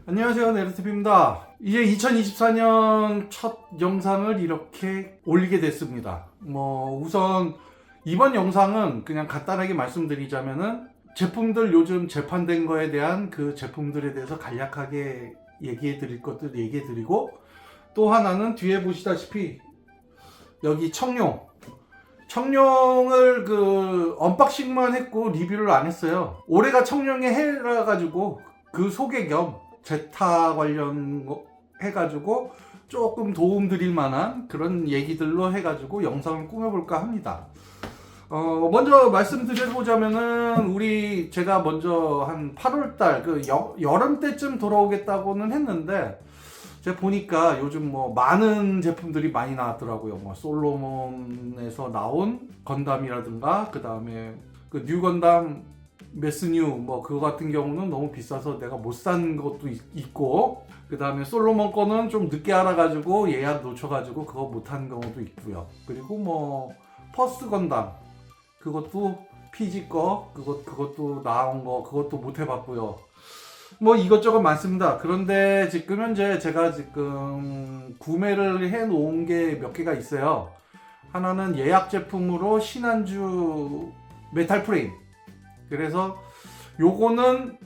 안녕하세요, 네르티브입니다. 이제 2024년 첫 영상을 이렇게 올리게 됐습니다. 우선 이번 영상은 그냥 간단하게 말씀드리자면은 제품들 요즘 재판된 거에 대한 그 제품들에 대해서 간략하게 얘기해 드릴 것들 얘기해 드리고, 또 하나는 뒤에 보시다시피 여기 청룡을 언박싱만 했고 리뷰를 안 했어요. 올해가 청룡의 해라 가지고 그 소개 겸 제타 관련 해가지고 조금 도움 드릴 만한 그런 얘기들로 해가지고 영상을 꾸며볼까 합니다. 먼저 말씀드려보자면은 제가 먼저 한 8월달 여름 때쯤 돌아오겠다고는 했는데, 제가 보니까 요즘 많은 제품들이 많이 나왔더라고요. 솔로몬에서 나온 건담이라든가, 그 다음에 그 뉴 건담 메스뉴 그거 같은 경우는 너무 비싸서 내가 못 산 것도 있고, 그 다음에 솔로몬 거는 좀 늦게 알아가지고 예약 놓쳐가지고 그거 못한 경우도 있고요. 그리고 퍼스트 건담 그것도 PG 거 그것도 나온 거 그것도 못 해봤고요. 이것저것 많습니다. 그런데 지금 현재 제가 구매를 해 놓은 게 몇 개가 있어요. 하나는 예약 제품으로 신한주 메탈 프레임. 그래서 요거는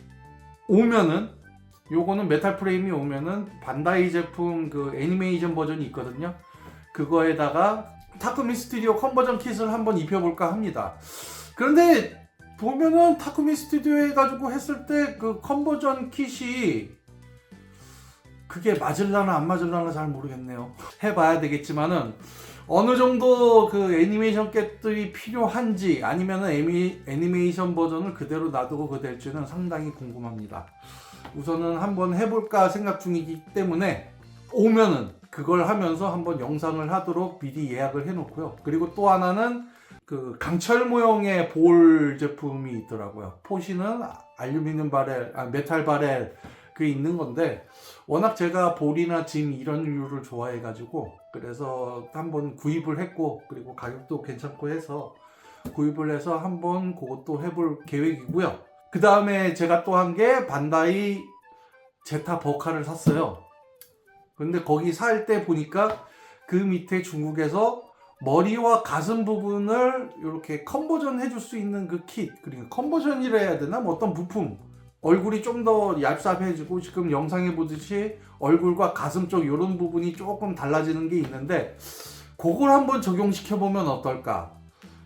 메탈 프레임이 오면은 반다이 제품 그 애니메이션 버전이 있거든요. 그거에다가 타쿠미 스튜디오 컨버전 킷을 한번 입혀볼까 합니다. 그런데 보면은 타쿠미 스튜디오 해가지고 했을 때 그 컨버전 킷이 그게 맞을라나 안 맞을라나 잘 모르겠네요. 해봐야 되겠지만은 어느 정도 그 애니메이션 겟들이 필요한지, 아니면은 애니메이션 버전을 그대로 놔두고 그 될지는 상당히 궁금합니다. 우선은 한번 해볼까 생각 중이기 때문에 오면은 그걸 하면서 한번 영상을 하도록 미리 예약을 해놓고요. 그리고 또 하나는 그 강철 모형의 볼 제품이 있더라고요. 포시는 알루미늄 바렐, 메탈 바렐 그게 있는 건데, 워낙 제가 볼이나 짐 이런 류를 좋아해가지고 그래서 한번 구입을 했고, 그리고 가격도 괜찮고 해서 구입을 해서 한번 그것도 해볼 계획이고요. 그 다음에 제가 또 한 게 반다이 제타 버카를 샀어요. 근데 거기 살 때 보니까 그 밑에 중국에서 머리와 가슴 부분을 이렇게 컨버전 해줄 수 있는 그 킷, 그리고 컨버전이라 해야 되나? 어떤 부품, 얼굴이 좀 더 얇삽해지고, 지금 영상에 보듯이 얼굴과 가슴 쪽 이런 부분이 조금 달라지는 게 있는데, 그걸 한번 적용시켜보면 어떨까.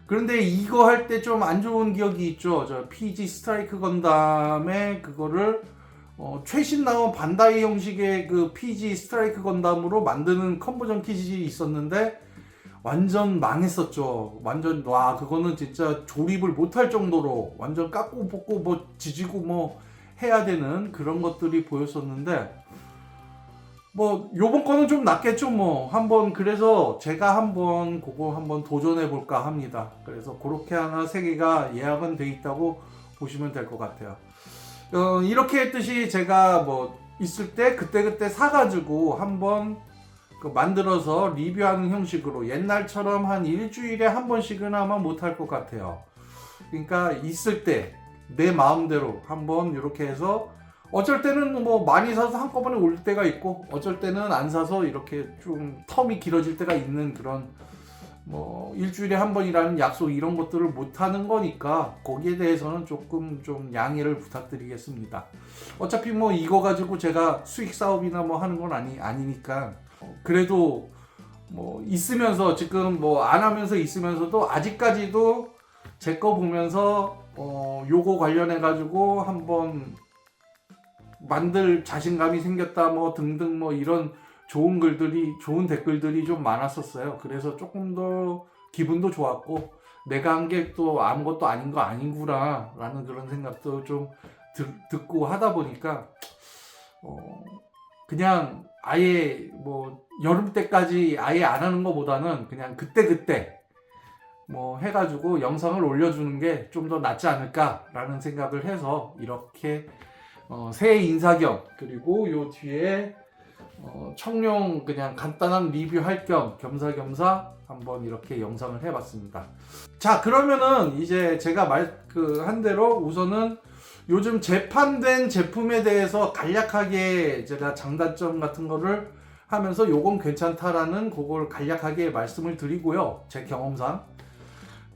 그런데 이거 할 때 좀 안 좋은 기억이 있죠. 저 PG 스트라이크 건담에 그거를 최신 나온 반다이 형식의 그 PG 스트라이크 건담으로 만드는 컨버전 킷이 있었는데 완전 망했었죠. 완전 그거는 진짜 조립을 못할 정도로 완전 깎고 벗고 지지고 해야 되는 그런 것들이 보였었는데, 요번 거는 좀 낫겠죠. 한번 그래서 제가 그거 한번 도전해 볼까 합니다. 그래서 그렇게 하나 3개가 예약은 돼 있다고 보시면 될 것 같아요. 이렇게 했듯이 제가 있을 때 그때 사가지고 한번 만들어서 리뷰하는 형식으로, 옛날처럼 한 일주일에 한 번씩은 아마 못할 것 같아요. 그러니까 있을 때 내 마음대로 한번 이렇게 해서, 어쩔 때는 많이 사서 한꺼번에 올 때가 있고, 어쩔 때는 안 사서 이렇게 좀 텀이 길어질 때가 있는, 그런 일주일에 한 번이라는 약속 이런 것들을 못 하는 거니까 거기에 대해서는 조금 좀 양해를 부탁드리겠습니다. 어차피 이거 가지고 제가 수익 사업이나 하는 건 아니니까. 그래도 있으면서 지금 안 하면서 있으면서도 아직까지도 제 거 보면서 요거 관련해 가지고 한번 만들 자신감이 생겼다 등등 이런 좋은 댓글들이 좀 많았었어요. 그래서 조금 더 기분도 좋았고, 내가 한 게 또 아무것도 아닌 거 아닌구나 라는 그런 생각도 좀 듣고 하다 보니까 그냥 아예 여름 때까지 아예 안 하는 것보다는 그냥 그때 해가지고 영상을 올려주는 게 좀 더 낫지 않을까라는 생각을 해서 이렇게 새해 인사 겸, 그리고 요 뒤에 청룡 그냥 간단한 리뷰할 겸 겸사겸사 한번 이렇게 영상을 해봤습니다. 자, 그러면은 이제 제가 한 대로 우선은 요즘 재판된 제품에 대해서 간략하게 제가 장단점 같은 거를 하면서 요건 괜찮다라는 그걸 간략하게 말씀을 드리고요. 제 경험상.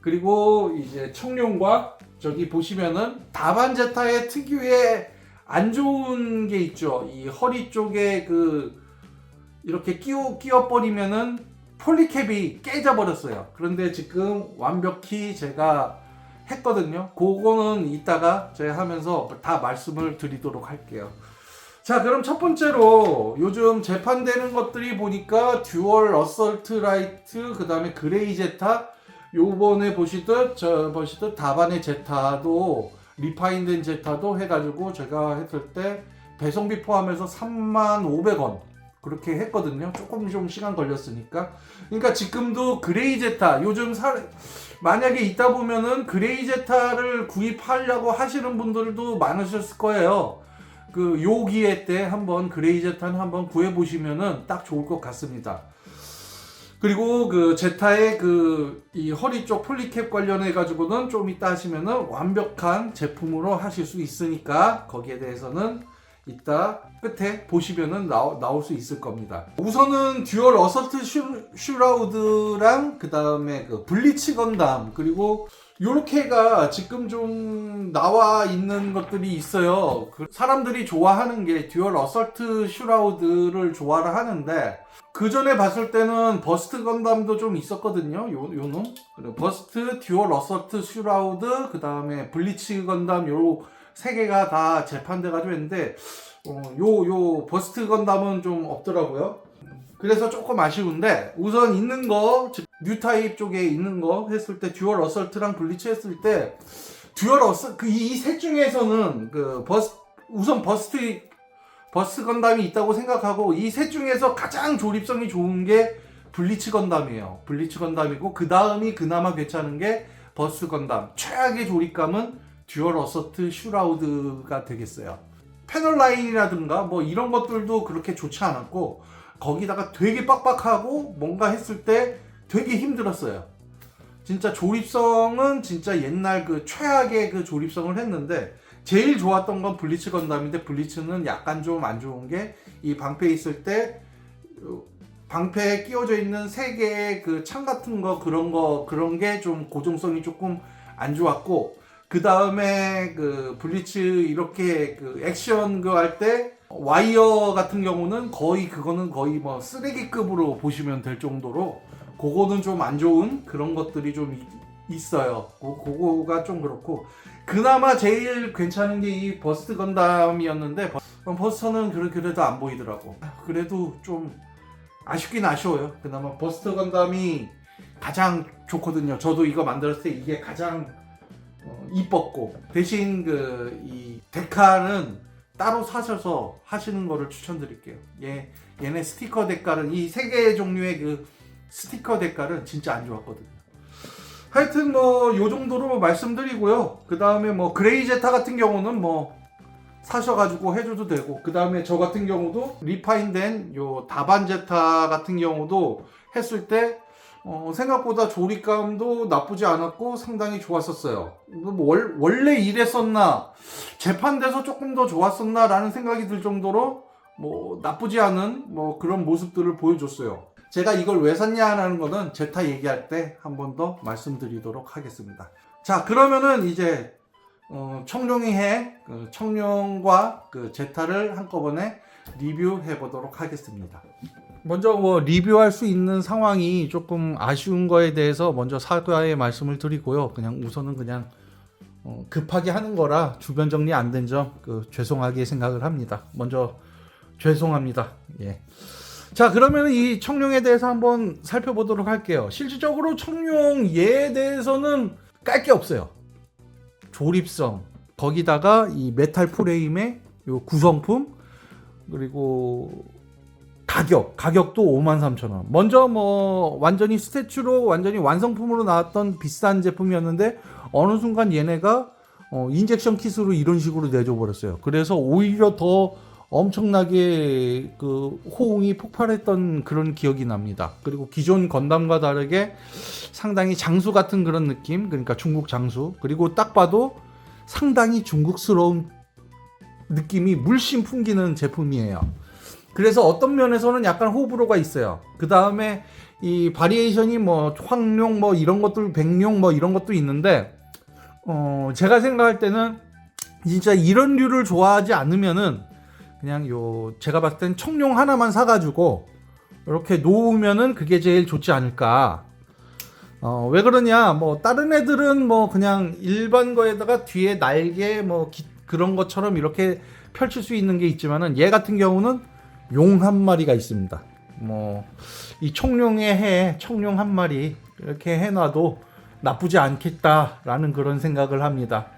그리고 이제 청룡과 저기 보시면은 다반제타의 특유의 안 좋은 게 있죠. 이 허리 쪽에 그 이렇게 끼워버리면은 폴리캡이 깨져버렸어요. 그런데 지금 완벽히 제가 했거든요. 그거는 이따가 제가 하면서 다 말씀을 드리도록 할게요. 자, 그럼 첫 번째로 요즘 재판되는 것들이 보니까 듀얼 어설트 라이트, 그 다음에 그레이 제타, 요번에 보시듯 다반의 제타도 리파인된 제타도 해가지고 제가 했을 때 배송비 포함해서 35,500원 그렇게 했거든요. 조금 좀 시간 걸렸으니까. 그러니까 지금도 그레이 제타 요즘 만약에 있다 보면은 그레이 제타를 구입하려고 하시는 분들도 많으셨을 거예요. 그 요 기회 때 한번 그레이 제타는 한번 구해 보시면은 딱 좋을 것 같습니다. 그리고 그 제타의 그 이 허리 쪽 폴리캡 관련해 가지고는 좀 이따 하시면은 완벽한 제품으로 하실 수 있으니까 거기에 대해서는 이따 끝에 보시면은 나올 수 있을 겁니다. 우선은 듀얼 어설트 슈라우드랑 그 다음에 그 블리치 건담 그리고 요렇게가 지금 좀 나와 있는 것들이 있어요. 사람들이 좋아하는 게 듀얼 어설트 슈라우드를 좋아를 하는데 그 전에 봤을 때는 버스트 건담도 좀 있었거든요. 요놈 버스트, 듀얼 어설트 슈라우드, 그 다음에 블리치 건담 요 세 개가 다 재판돼가지고 했는데 요 버스트 건담은 좀 없더라고요. 그래서 조금 아쉬운데 우선 있는 거 뉴타입 쪽에 있는 거 했을 때 듀얼 어설트랑 블리치 했을 때 듀얼 어설트 이 셋 중에서는 그 우선 버스트 건담이 있다고 생각하고 이 셋 중에서 가장 조립성이 좋은 게 블리치 건담이에요. 블리치 건담이고 그 다음이 그나마 괜찮은 게 버스트 건담. 최악의 조립감은 듀얼 어설트 슈라우드가 되겠어요. 패널 라인이라든가 뭐 이런 것들도 그렇게 좋지 않았고 거기다가 되게 빡빡하고 뭔가 했을 때 되게 힘들었어요. 진짜 조립성은 진짜 옛날 그 최악의 그 조립성을 했는데 제일 좋았던 건 블리치 건담인데 블리치는 약간 좀 안 좋은 게 이 방패에 있을 때 방패에 끼워져 있는 세 개의 그 창 같은 거 그런 게 좀 고정성이 조금 안 좋았고 그 다음에 그 블리치 이렇게 그 액션 그 할 때 와이어 같은 경우는 그거는 거의 뭐 쓰레기급으로 보시면 될 정도로 그거는 좀 안 좋은 그런 것들이 좀 있어요. 그거가 좀 그렇고 그나마 제일 괜찮은 게 이 버스트 건담이었는데 버스터는 그래도 안 보이더라고. 그래도 좀 아쉽긴 아쉬워요. 그나마 버스트 건담이 가장 좋거든요. 저도 이거 만들었을 때 이게 가장 이뻤고 대신 이 데칼은 따로 사셔서 하시는 거를 추천드릴게요. 얘네 스티커 데칼은 이 세 개의 종류의 그 스티커 데칼은 진짜 안 좋았거든요. 하여튼 뭐 요 정도로 말씀드리고요. 그 다음에 뭐 그레이 제타 같은 경우는 뭐 사셔가지고 해줘도 되고 그 다음에 저 같은 경우도 리파인된 요 다반 제타 같은 경우도 했을 때 생각보다 조립감도 나쁘지 않았고 상당히 좋았었어요. 원래 이랬었나 재판돼서 조금 더 좋았었나 라는 생각이 들 정도로 뭐 나쁘지 않은 뭐 그런 모습들을 보여줬어요. 제가 이걸 왜 샀냐라는 거는 제타 얘기할 때 한 번 더 말씀드리도록 하겠습니다. 자, 그러면은 이제 청룡이 청룡과 그 제타를 한꺼번에 리뷰해 보도록 하겠습니다. 먼저 뭐 리뷰할 수 있는 상황이 조금 아쉬운 거에 대해서 먼저 사과의 말씀을 드리고요. 우선은 급하게 하는 거라 주변 정리 안 된 점 죄송하게 생각을 합니다. 먼저 죄송합니다. 예. 자, 그러면 이 청룡에 대해서 한번 살펴보도록 할게요. 실질적으로 청룡 얘에 대해서는 깔 게 없어요. 조립성, 거기다가 이 메탈 프레임의 요 구성품, 그리고 가격도 53,000원. 먼저 뭐 완전히 스태츄로 완전히 완성품으로 나왔던 비싼 제품이었는데 어느 순간 얘네가 인젝션 킷으로 이런 식으로 내줘 버렸어요. 그래서 오히려 더 엄청나게 그 호응이 폭발했던 그런 기억이 납니다. 그리고 기존 건담과 다르게 상당히 장수 같은 그런 느낌, 그러니까 중국 장수. 그리고 딱 봐도 상당히 중국스러운 느낌이 물씬 풍기는 제품이에요. 그래서 어떤 면에서는 약간 호불호가 있어요. 그 다음에 이 바리에이션이 뭐 황룡 뭐 이런 것들, 백룡 뭐 이런 것도 있는데 제가 생각할 때는 진짜 이런 류를 좋아하지 않으면은 그냥 제가 봤을 땐 청룡 하나만 사가지고 이렇게 놓으면은 그게 제일 좋지 않을까. 왜 그러냐, 뭐 다른 애들은 뭐 그냥 일반 거에다가 뒤에 날개 뭐 그런 것처럼 이렇게 펼칠 수 있는 게 있지만은 얘 같은 경우는 용 한 마리가 있습니다. 뭐 이 청룡의 청룡 한 마리 이렇게 해놔도 나쁘지 않겠다라는 그런 생각을 합니다.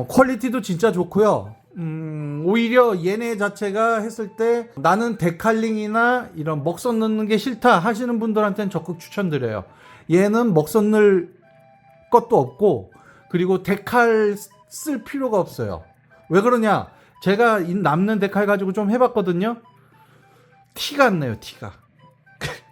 퀄리티도 진짜 좋고요. 오히려 얘네 자체가 했을 때 나는 데칼링이나 이런 먹선 넣는 게 싫다 하시는 분들한테는 적극 추천드려요. 얘는 먹선 넣을 것도 없고, 그리고 데칼 쓸 필요가 없어요. 왜 그러냐, 제가 이 남는 데칼 가지고 좀 해봤거든요. 티가 안 나요. 티가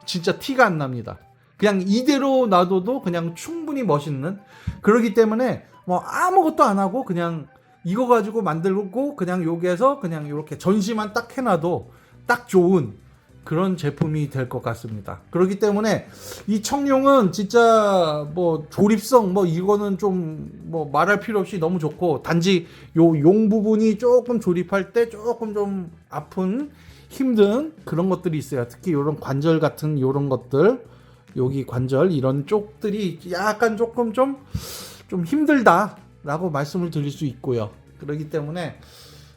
진짜 티가 안 납니다. 그냥 이대로 놔둬도 그냥 충분히 멋있는, 그러기 때문에 뭐 아무것도 안 하고 그냥 이거 가지고 만들고 그냥 여기에서 그냥 이렇게 전시만 딱 해놔도 딱 좋은 그런 제품이 될 것 같습니다. 그렇기 때문에 이 청룡은 진짜 뭐 조립성 뭐 이거는 좀 뭐 말할 필요 없이 너무 좋고, 단지 요 용 부분이 조금 조립할 때 조금 좀 아픈 힘든 그런 것들이 있어요. 특히 이런 관절 같은 이런 것들, 여기 관절 이런 쪽들이 약간 조금 좀 힘들다라고 말씀을 드릴 수 있고요. 그렇기 때문에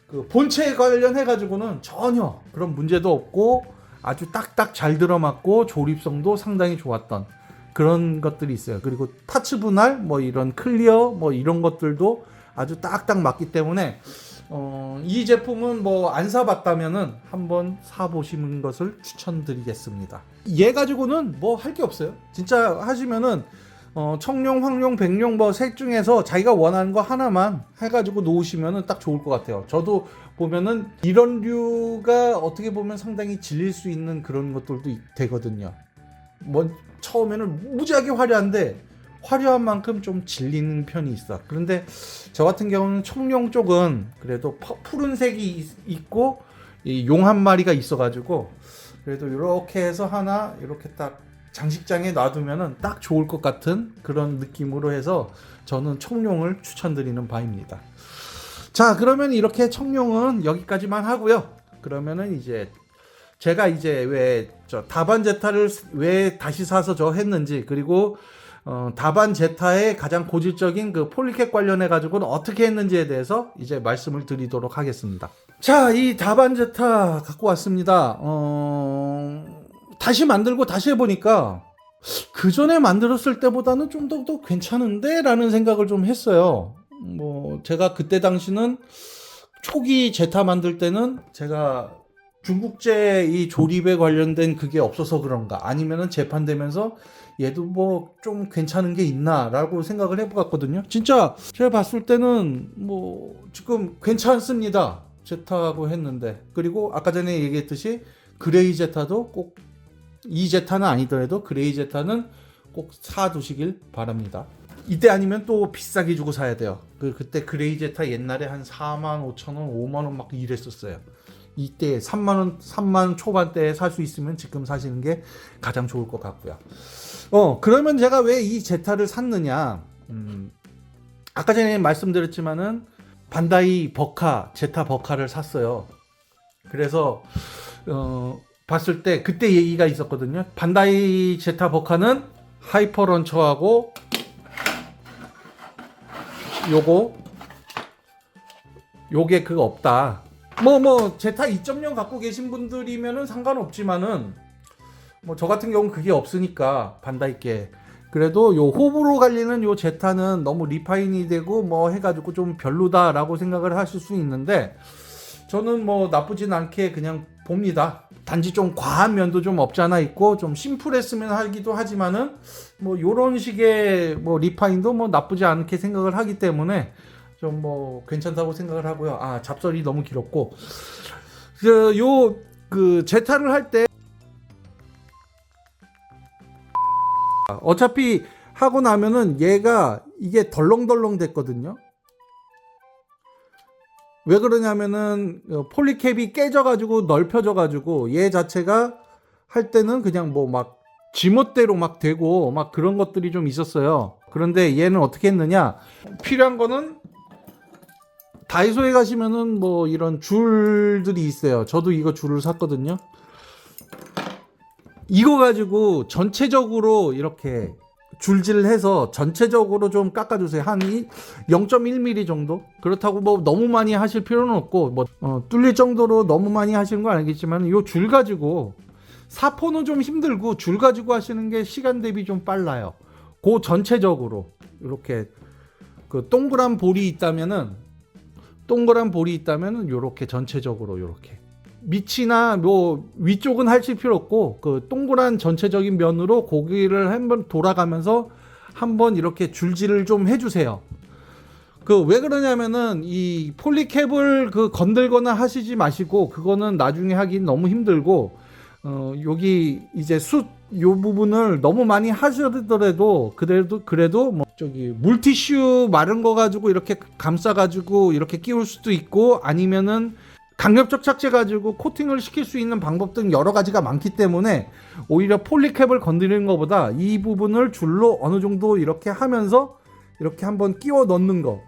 그 본체 관련해 가지고는 전혀 그런 문제도 없고 아주 딱딱 잘 들어맞고 조립성도 상당히 좋았던 그런 것들이 있어요. 그리고 파츠 분할 뭐 이런 클리어 뭐 이런 것들도 아주 딱딱 맞기 때문에 이 제품은 뭐 안 사봤다면은 한번 사보시는 것을 추천드리겠습니다. 얘 가지고는 뭐 할 게 없어요. 진짜 하시면은 청룡, 황룡, 백룡 뭐 셋 중에서 자기가 원하는 거 하나만 해가지고 놓으시면은 딱 좋을 것 같아요. 저도 보면은 이런 류가 어떻게 보면 상당히 질릴 수 있는 그런 것들도 되거든요. 뭐 처음에는 무지하게 화려한데 화려한 만큼 좀 질리는 편이 있어. 그런데 저 같은 경우는 청룡 쪽은 그래도 푸른색이 있고 용 한 마리가 있어가지고 그래도 이렇게 해서 하나 이렇게 딱 장식장에 놔두면은 딱 좋을 것 같은 그런 느낌으로 해서 저는 청룡을 추천드리는 바입니다. 자, 그러면 이렇게 청룡은 여기까지만 하고요. 그러면은 이제 제가 이제 왜 저 다반 제타를 왜 다시 사서 저 했는지, 그리고 다반 제타의 가장 고질적인 그 폴리캡 관련해 가지고는 어떻게 했는지에 대해서 이제 말씀을 드리도록 하겠습니다. 자, 이 다반 제타 갖고 왔습니다. 다시 만들고 다시 해보니까 그 전에 만들었을 때보다는 좀 더 괜찮은데 라는 생각을 좀 했어요. 뭐 제가 그때 당시는 초기 제타 만들 때는 제가 중국제 이 조립에 관련된 그게 없어서 그런가, 아니면은 재판되면서 얘도 뭐 좀 괜찮은 게 있나 라고 생각을 해봤거든요. 진짜 제가 봤을 때는 뭐 지금 괜찮습니다. 제타하고 했는데, 그리고 아까 전에 얘기했듯이 그레이 제타도 꼭, 이 제타는 아니더라도 그레이 제타는 꼭 사두시길 바랍니다. 이때 아니면 또 비싸게 주고 사야 돼요. 그때 그레이 제타 옛날에 한 45,000원, 5만원 막 이랬었어요. 이때 3만원 초반대에 살 수 있으면 지금 사시는 게 가장 좋을 것 같고요. 그러면 제가 왜 이 제타를 샀느냐. 아까 전에 말씀드렸지만은 반다이 제타 버카를 샀어요. 그래서 봤을 때 그때 얘기가 있었거든요. 반다이 제타 버카는 하이퍼 런처하고 요게 그거 없다. 뭐 제타 2.0 갖고 계신 분들이면은 상관없지만은 뭐 저 같은 경우는 그게 없으니까 반다이께 그래도 요 호불호 갈리는 요 제타는 너무 리파인이 되고 뭐 해가지고 좀 별로다라고 생각을 하실 수 있는데, 저는 뭐 나쁘진 않게 그냥 봅니다. 단지 좀 과한 면도 좀 없지 않아 있고 좀 심플했으면 하기도 하지만은 뭐 요런 식의 뭐 리파인도 뭐 나쁘지 않게 생각을 하기 때문에 좀 뭐 괜찮다고 생각을 하고요. 잡설이 너무 길었고, 그 제타를 할 때 어차피 하고 나면은 얘가 이게 덜렁덜렁 됐거든요. 왜 그러냐면은 폴리캡이 깨져가지고 넓혀져가지고 얘 자체가 할 때는 그냥 뭐 막 지멋대로 막 되고 막 그런 것들이 좀 있었어요. 그런데 얘는 어떻게 했느냐, 필요한 거는 다이소에 가시면은 뭐 이런 줄들이 있어요. 저도 이거 줄을 샀거든요. 이거 가지고 전체적으로 이렇게 줄질을 해서 전체적으로 좀 깎아주세요. 한 0.1mm 정도? 그렇다고 뭐 너무 많이 하실 필요는 없고, 뭐 뚫릴 정도로 너무 많이 하시는 건 아니겠지만, 이 줄 가지고 사포는 좀 힘들고 줄 가지고 하시는 게 시간 대비 좀 빨라요. 그 전체적으로 이렇게 그 동그란 볼이 있다면은 이렇게 전체적으로 이렇게 밑이나 뭐 위쪽은 하실 필요 없고 그 동그란 전체적인 면으로 고기를 한번 돌아가면서 한번 이렇게 줄질을 좀 해주세요. 그 왜 그러냐면은 이 폴리캡을 그 건들거나 하시지 마시고, 그거는 나중에 하긴 너무 힘들고, 여기 이제 요 부분을 너무 많이 하시더라도 그래도 뭐 저기 물티슈 마른 거 가지고 이렇게 감싸 가지고 이렇게 끼울 수도 있고, 아니면은 강력적 착재 가지고 코팅을 시킬 수 있는 방법 등 여러 가지가 많기 때문에 오히려 폴리캡을 건드리는 것보다 이 부분을 줄로 어느 정도 이렇게 하면서 이렇게 한번 끼워 넣는 거.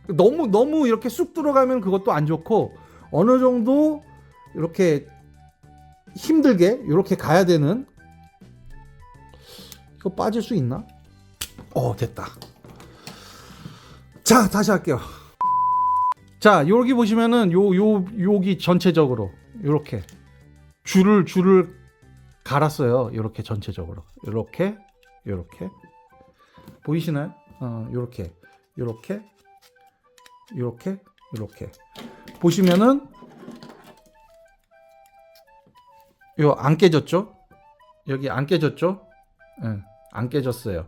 너무 이렇게 쑥 들어가면 그것도 안 좋고, 어느 정도 이렇게 힘들게 이렇게 가야 되는. 이거 빠질 수 있나? 됐다. 자, 다시 할게요. 자, 여기 보시면은 여기 전체적으로 이렇게 줄을 갈았어요. 이렇게 전체적으로 이렇게 보이시나요? 이렇게 보시면은 요 안 깨졌죠? 여기 안 깨졌죠? 네, 안 깨졌어요.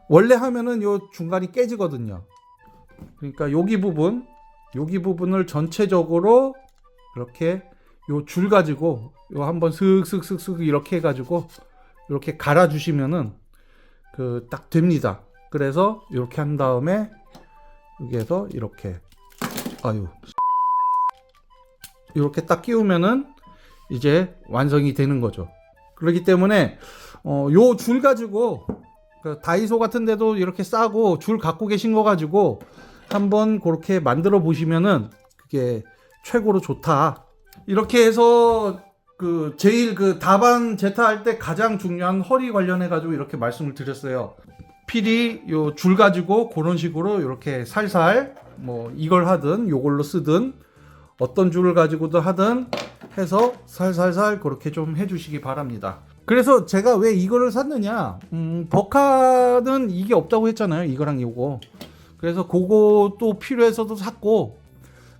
원래 하면은 요 중간이 깨지거든요. 그러니까 여기 부분을 전체적으로 이렇게 요 줄 가지고 요 한번 슥슥슥슥 이렇게 해가지고 이렇게 갈아 주시면은 그 딱 됩니다. 그래서 이렇게 한 다음에 여기에서 이렇게 이렇게 딱 끼우면은 이제 완성이 되는 거죠. 그렇기 때문에 요 줄 가지고 그 다이소 같은 데도 이렇게 싸고 줄 갖고 계신 거 가지고 한번 그렇게 만들어 보시면은 그게 최고로 좋다. 이렇게 해서 그 제일 그 다반 제타 할 때 가장 중요한 허리 관련해 가지고 이렇게 말씀을 드렸어요. 필히 요 줄 가지고 그런 식으로 이렇게 살살 뭐 이걸 하든 요걸로 쓰든 어떤 줄을 가지고도 하든 해서 살살살 그렇게 좀 해주시기 바랍니다. 그래서 제가 왜 이거를 샀느냐, 버카는 이게 없다고 했잖아요. 이거랑 이거. 그래서 그것도 필요해서도 샀고,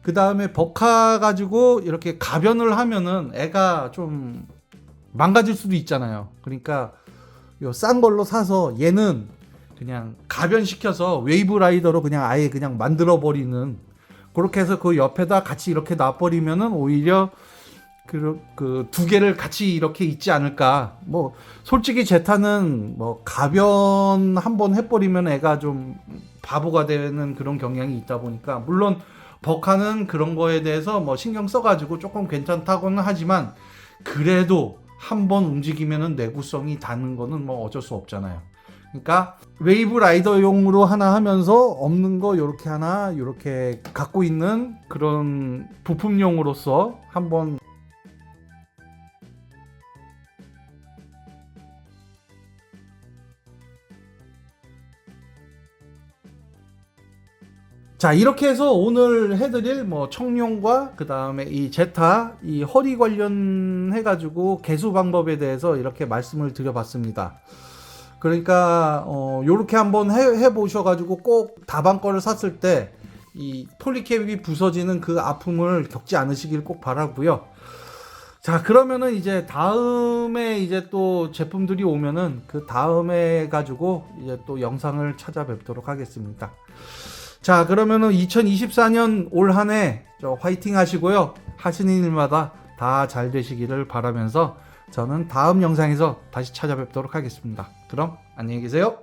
그 다음에 버카 가지고 이렇게 가변을 하면은 애가 좀 망가질 수도 있잖아요. 그러니까 요 싼 걸로 사서 얘는 그냥 가변시켜서 웨이브 라이더로 그냥 아예 그냥 만들어 버리는, 그렇게 해서 그 옆에다 같이 이렇게 놔버리면은 오히려 그 두 개를 같이 이렇게 있지 않을까. 뭐 솔직히 제타는 뭐 가변 한번 해버리면 애가 좀 바보가 되는 그런 경향이 있다 보니까, 물론 버카는 그런 거에 대해서 뭐 신경 써가지고 조금 괜찮다고는 하지만 그래도 한번 움직이면은 내구성이 닿는 거는 뭐 어쩔 수 없잖아요. 그러니까 웨이브 라이더용으로 하나 하면서 없는 거 요렇게 하나 요렇게 갖고 있는 그런 부품용으로서 한번. 자, 이렇게 해서 오늘 해드릴 뭐 청룡과 그 다음에 이 제타 이 허리 관련해 가지고 개수 방법에 대해서 이렇게 말씀을 드려봤습니다. 그러니까 요렇게 한번 해 보셔가지고 꼭 다방 거를 샀을 때 이 폴리캡이 부서지는 그 아픔을 겪지 않으시길 꼭 바라고요. 자, 그러면은 이제 다음에 이제 또 제품들이 오면은 그 다음에 가지고 이제 또 영상을 찾아뵙도록 하겠습니다. 자, 그러면은 2024년 올 한 해 화이팅 하시고요. 하시는 일마다 다 잘 되시기를 바라면서 저는 다음 영상에서 다시 찾아뵙도록 하겠습니다. 그럼 안녕히 계세요.